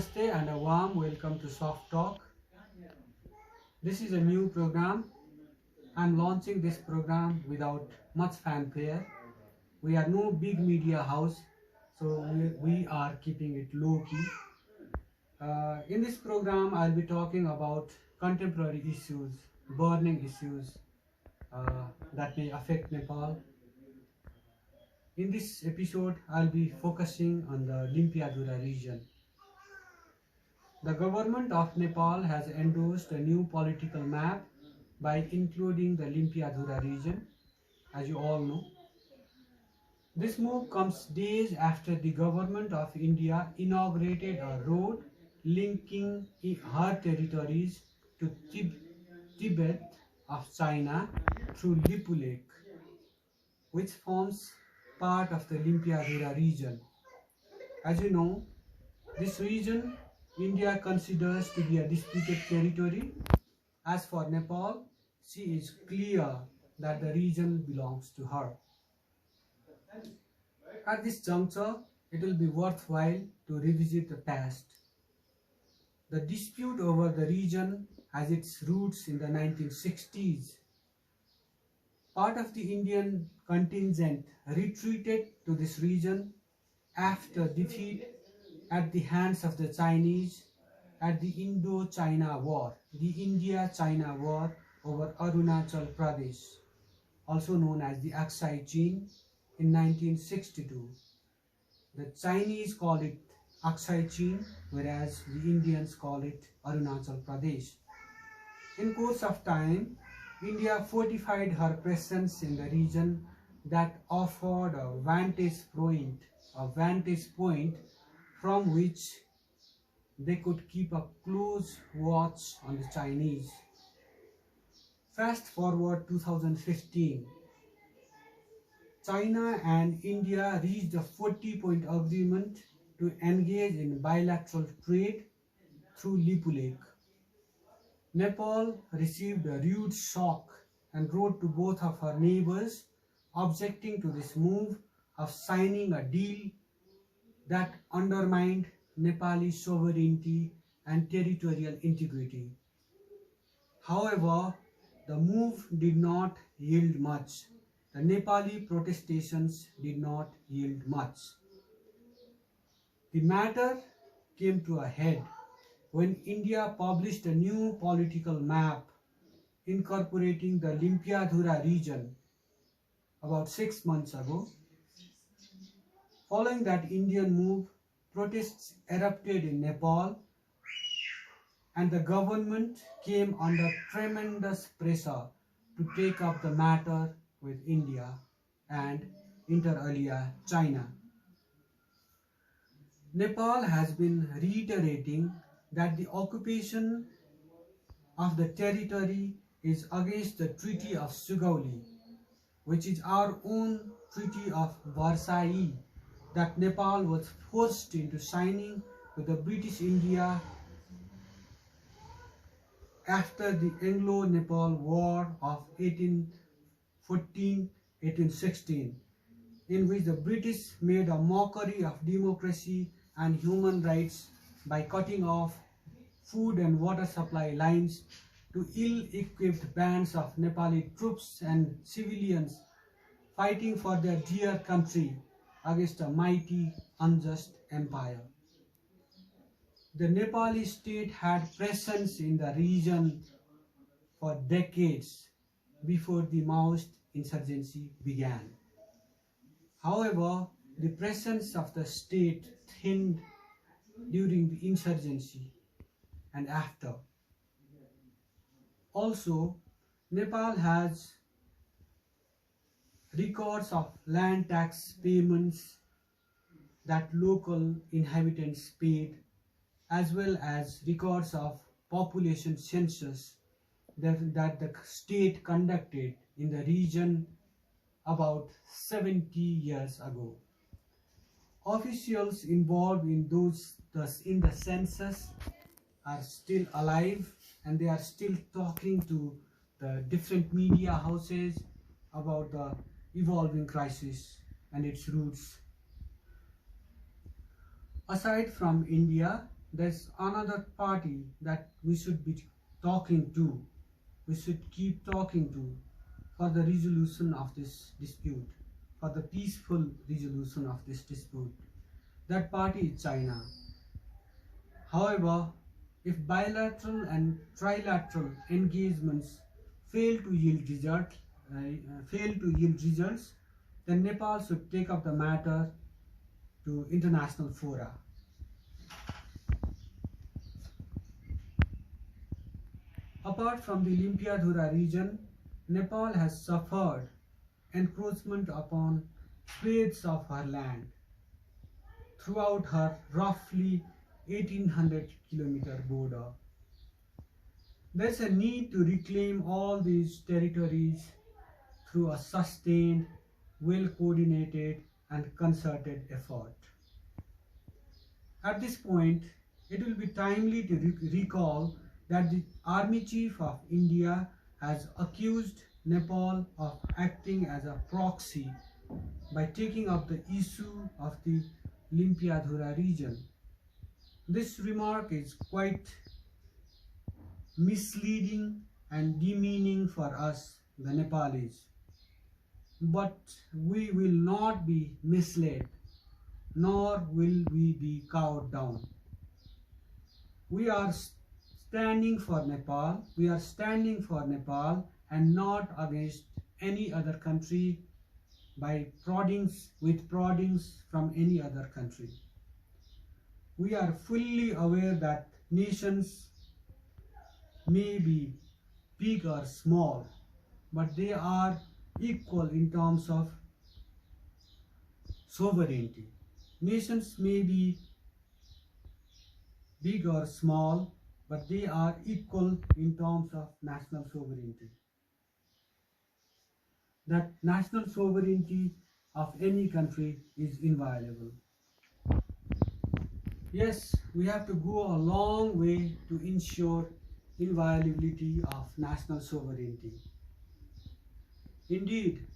Namaste and a warm welcome to Soft Talk. This is a new program. I'm launching this program without much fanfare. We are no big media house, so we are keeping it low key. In this program, I'll be talking about contemporary issues, burning issues that may affect Nepal. In this episode, I'll be focusing on the Limpiadhura region. The government of Nepal has endorsed a new political map by including the Limpiadhura region, as you all know. This move comes days after the government of India inaugurated a road linking her territories to Tibet of China through Lipu Lake, which forms part of the Limpiadhura region. As you know, this region India considers to be a disputed territory. As for Nepal, she is clear that the region belongs to her. At this juncture, it will be worthwhile to revisit the past. The dispute over the region has its roots in the 1960s. Part of the Indian contingent retreated to this region after defeat at the hands of the Chinese at the Indo-China War, the India-China War over Arunachal Pradesh, also known as the Aksai Chin, in 1962. The Chinese call it Aksai Chin, whereas the Indians call it Arunachal Pradesh. In course of time, India fortified her presence in the region that offered a vantage point from which they could keep a close watch on the Chinese. Fast forward 2015, China and India reached a 40-point agreement to engage in bilateral trade through Lipu Lake. Nepal received a rude shock and wrote to both of her neighbors objecting to this move of signing a deal that undermined Nepali sovereignty and territorial integrity. However, the move did not yield much. The Nepali protestations did not yield much. The matter came to a head when India published a new political map incorporating the Limpiadhura region about 6 months ago. Following that Indian move, protests erupted in Nepal and the government came under tremendous pressure to take up the matter with India and inter alia China. Nepal has been reiterating that the occupation of the territory is against the Treaty of Sugauli, which is our own Treaty of Versailles that Nepal was forced into signing with the British India after the Anglo-Nepal War of 1814-1816, in which the British made a mockery of democracy and human rights by cutting off food and water supply lines to ill-equipped bands of Nepali troops and civilians fighting for their dear country against a mighty, unjust empire. The Nepali state had presence in the region for decades before the Maoist insurgency began. However, the presence of the state thinned during the insurgency and after. Also, Nepal has records of land tax payments that local inhabitants paid, as well as records of population census that the state conducted in the region about 70 years ago. Officials involved in the census are still alive and they are still talking to the different media houses about the evolving crisis and its roots. Aside from India, there's another party that we should be talking to, we should keep talking to for the resolution of this dispute, for the peaceful resolution of this dispute. That party is China. However, if bilateral and trilateral engagements fail to yield results, then Nepal should take up the matter to international fora. Apart from the Limpiadhura region, Nepal has suffered encroachment upon swathes of her land throughout her roughly 1800-kilometer border. There's a need to reclaim all these territories through a sustained, well-coordinated and concerted effort. At this point, it will be timely to recall that the Army Chief of India has accused Nepal of acting as a proxy by taking up the issue of the Limpiadhura region. This remark is quite misleading and demeaning for us, the Nepalis. But we will not be misled, nor will we be cowed down. We are standing for Nepal. We are standing for Nepal and not against any other country by proddings from any other country. We are fully aware that nations may be big or small, but they are equal in terms of sovereignty. Nations may be big or small, but they are equal in terms of national sovereignty. That national sovereignty of any country is inviolable. Yes, we have to go a long way to ensure inviolability of national sovereignty. Indeed,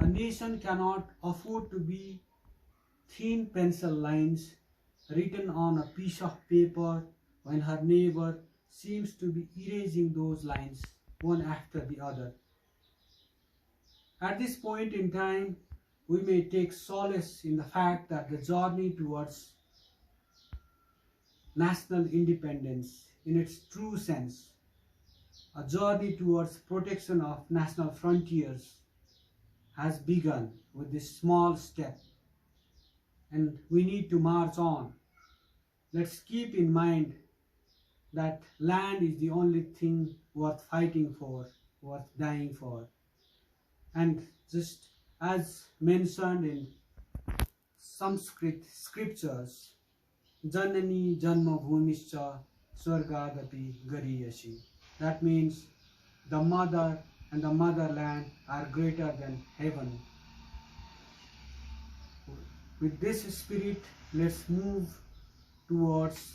a nation cannot afford to be thin pencil lines written on a piece of paper when her neighbor seems to be erasing those lines one after the other. At this point in time, we may take solace in the fact that the journey towards national independence in its true sense, a journey towards protection of national frontiers, has begun with this small step, and we need to march on. Let's keep in mind that land is the only thing worth fighting for, worth dying for. And just as mentioned in Sanskrit scriptures, Janani Janma Bhumischa Swargadapi Gariyasi. That means the mother and the motherland are greater than heaven. With this spirit, let's move towards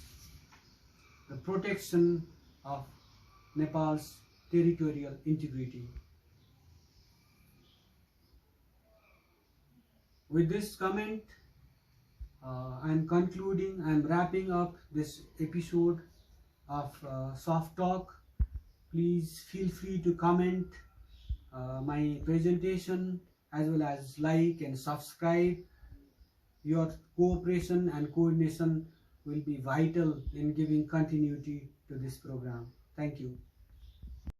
the protection of Nepal's territorial integrity. With this comment, I'm concluding, I'm wrapping up this episode of Soft Talk. Please feel free to comment my presentation as well as like and subscribe. Your cooperation and coordination will be vital in giving continuity to this program. Thank you.